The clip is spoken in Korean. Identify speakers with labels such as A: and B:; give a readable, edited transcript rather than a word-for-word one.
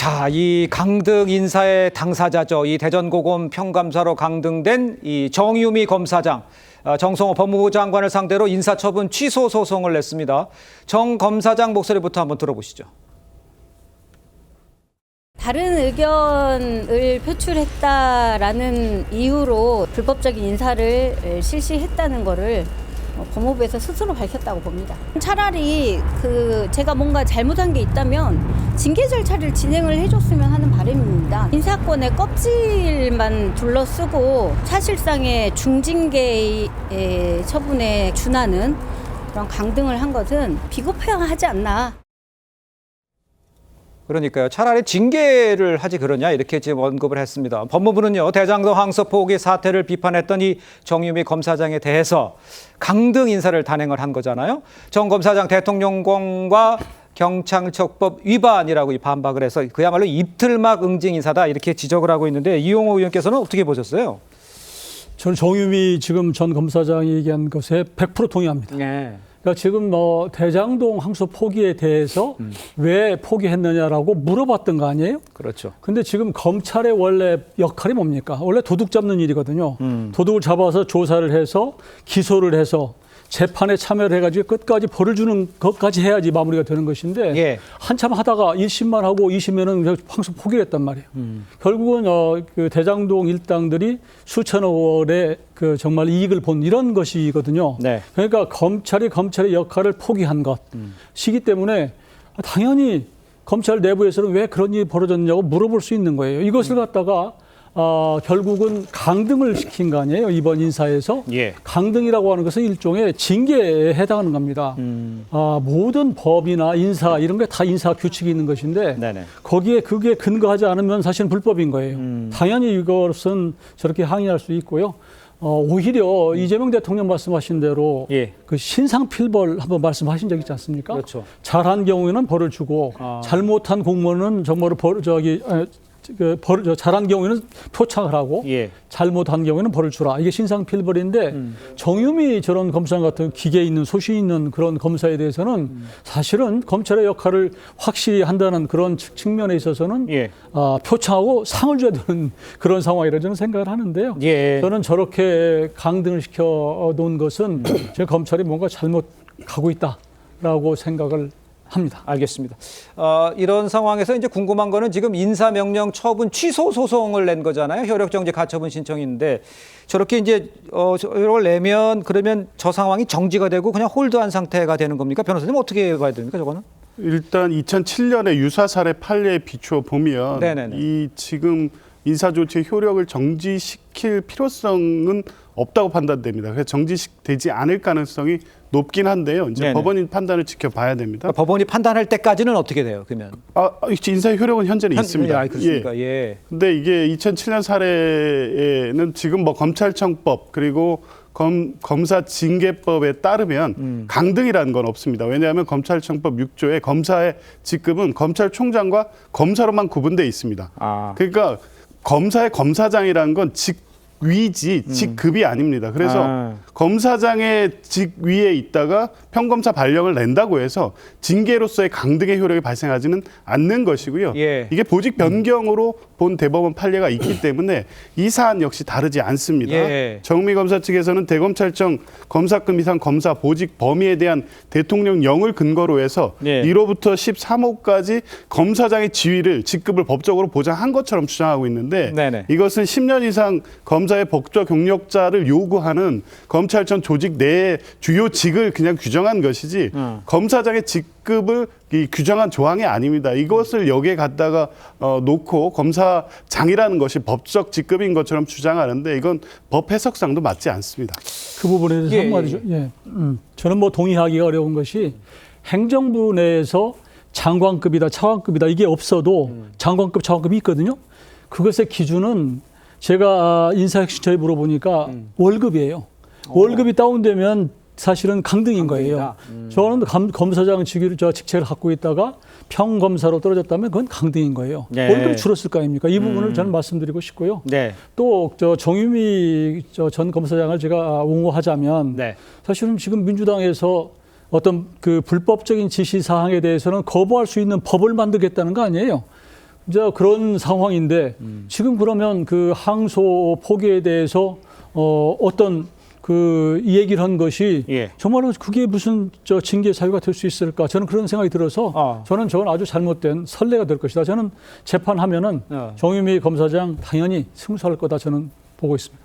A: 자, 이 강등 인사의 당사자죠. 이 대전고검 평감사로 강등된 이 정유미 검사장, 정성호 법무부 장관을 상대로 인사처분 취소 소송을 냈습니다. 정 검사장 목소리부터 한번 들어보시죠.
B: 다른 의견을 표출했다라는 이유로 불법적인 인사를 실시했다는 거를 법무부에서 스스로 밝혔다고 봅니다. 차라리 제가 뭔가 잘못한 게 있다면 징계 절차를 진행을 해줬으면 하는 바람입니다. 인사권의 껍질만 둘러쓰고 사실상의 중징계의 처분에 준하는 그런 강등을 한 것은 비겁해하지 않나.
A: 그러니까요. 차라리 징계를 하지 그러냐 이렇게 지금 언급을 했습니다. 법무부는요. 대장동 항소 포기 사태를 비판했던 이 정유미 검사장에 대해서 강등 인사를 단행을 한 거잖아요. 정 검사장 대통령권과 경찰청법 위반이라고 반박을 해서 그야말로 입틀막 응징 인사다 이렇게 지적을 하고 있는데 이용호 의원께서는 어떻게 보셨어요?
C: 저는 정유미 지금 전 검사장이 얘기한 것에 100% 동의합니다.
A: 네.
C: 그러니까 지금 대장동 항소 포기에 대해서 왜 포기했느냐라고 물어봤던 거 아니에요?
A: 그렇죠.
C: 근데 지금 검찰의 원래 역할이 뭡니까? 원래 도둑 잡는 일이거든요. 도둑을 잡아서 조사를 해서 기소를 해서 재판에 참여를 해가지고 끝까지 벌을 주는 것까지 해야지 마무리가 되는 것인데
A: 예. 한참
C: 하다가 1심만 하고 2심에는 항소 포기를 했단 말이에요. 결국은 그 대장동 일당들이 수천억 원의 정말 이익을 본 이런 것이거든요.
A: 네.
C: 그러니까 검찰의 역할을 포기한 것이기 때문에 당연히 검찰 내부에서는 왜 그런 일이 벌어졌냐고 물어볼 수 있는 거예요. 이것을 갖다가 결국은 강등을 시킨 거 아니에요, 이번 인사에서.
A: 예.
C: 강등이라고 하는 것은 일종의 징계에 해당하는 겁니다. 모든 법이나 인사 이런 게 다 인사 규칙이 있는 것인데
A: 네네.
C: 거기에 그게 근거하지 않으면 사실은 불법인 거예요. 당연히 이것은 저렇게 항의할 수 있고요. 오히려 이재명 대통령 말씀하신 대로
A: 예.
C: 그 신상필벌 한번 말씀하신 적 있지 않습니까?
A: 그렇죠.
C: 잘한 경우에는 벌을 주고 잘못한 공무원은 정말 잘한 경우에는 표창을 하고
A: 예.
C: 잘못한 경우에는 벌을 주라. 이게 신상필벌인데 정유미 저런 검사 같은 기계 있는 소신 있는 그런 검사에 대해서는 사실은 검찰의 역할을 확실히 한다는 그런 측면에 있어서는
A: 예.
C: 표창하고 상을 줘야 되는 그런 상황이라고 저는 생각을 하는데요.
A: 예.
C: 저는 저렇게 강등을 시켜 놓은 것은 제 검찰이 뭔가 잘못 가고 있다라고 생각을 합니다.
A: 알겠습니다. 이런 상황에서 이제 궁금한 거는 지금 인사명령 처분 취소 소송을 낸 거잖아요. 효력정지 가처분 신청인데 저렇게 이제 이걸 내면 그러면 저 상황이 정지가 되고 그냥 홀드한 상태가 되는 겁니까? 변호사님 어떻게 봐야 됩니까? 저거는?
D: 일단 2007년의 유사 사례 판례에 비추어 보면
A: 네네네.
D: 이 지금 인사조치의 효력을 정지시킬 필요성은 없다고 판단됩니다. 그래서 정지되지 않을 가능성이 높긴 한데요. 이제
A: 네네.
D: 법원의 판단을 지켜봐야 됩니다.
A: 그러니까 법원이 판단할 때까지는 어떻게 돼요? 그러면
D: 인사의 효력은 현재는 있습니다.
A: 그렇습니까? 예.
D: 근데 이게 2007년 사례에는 지금 검찰청법 그리고 검사징계법에 따르면 강등이라는 건 없습니다. 왜냐하면 검찰청법 6조에 검사의 직급은 검찰총장과 검사로만 구분되어 있습니다. 그러니까 검사의 검사장이라는 건 직위지 직급이 아닙니다. 그래서 검사장의 직위에 있다가 평검사 발령을 낸다고 해서 징계로서의 강등의 효력이 발생하지는 않는 것이고요.
A: 예.
D: 이게 보직 변경으로 본 대법원 판례가 있기 때문에 이 사안 역시 다르지 않습니다.
A: 예.
D: 정미 검사 측에서는 대검찰청 검사급 이상 검사 보직 범위에 대한 대통령령을 근거로 해서
A: 예.
D: 1호부터 13호까지 검사장의 지위를 직급을 법적으로 보장한 것처럼 주장하고 있는데
A: 네네.
D: 이것은 10년 이상 검사의 법조 경력자를 요구하는 검찰청 조직 내의 주요 직을 그냥 규정한 것이지 검사장의 직급을 규정한 조항이 아닙니다. 이것을 여기에 갖다가 놓고 검사장이라는 것이 법적 직급인 것처럼 주장하는데 이건 법 해석상도 맞지 않습니다.
C: 그 부분에 대해서 한마디죠. 예. 저는 동의하기가 어려운 것이 행정부 내에서 장관급이다, 차관급이다 이게 없어도 장관급, 차관급이 있거든요. 그것의 기준은 제가 인사혁신처에 물어보니까 월급이에요. 월급이 다운되면 사실은 강등인 거예요. 저는 검사장 직책을 갖고 있다가 평검사로 떨어졌다면 그건 강등인 거예요.
A: 네.
C: 월급이 줄었을 거 아닙니까? 이 부분을 저는 말씀드리고 싶고요.
A: 네.
C: 또 정유미 전 검사장을 제가 옹호하자면
A: 네.
C: 사실은 지금 민주당에서 어떤 그 불법적인 지시 사항에 대해서는 거부할 수 있는 법을 만들겠다는 거 아니에요. 이제 그런 상황인데 지금 그러면 그 항소 포기에 대해서 어떤 이 얘기를 한 것이
A: 예.
C: 정말로 그게 무슨 징계 사유가 될 수 있을까? 저는 그런 생각이 들어서 저는 저건 아주 잘못된 선례가 될 것이다. 저는 재판하면은 정유미 검사장 당연히 승소할 거다 저는 보고 있습니다.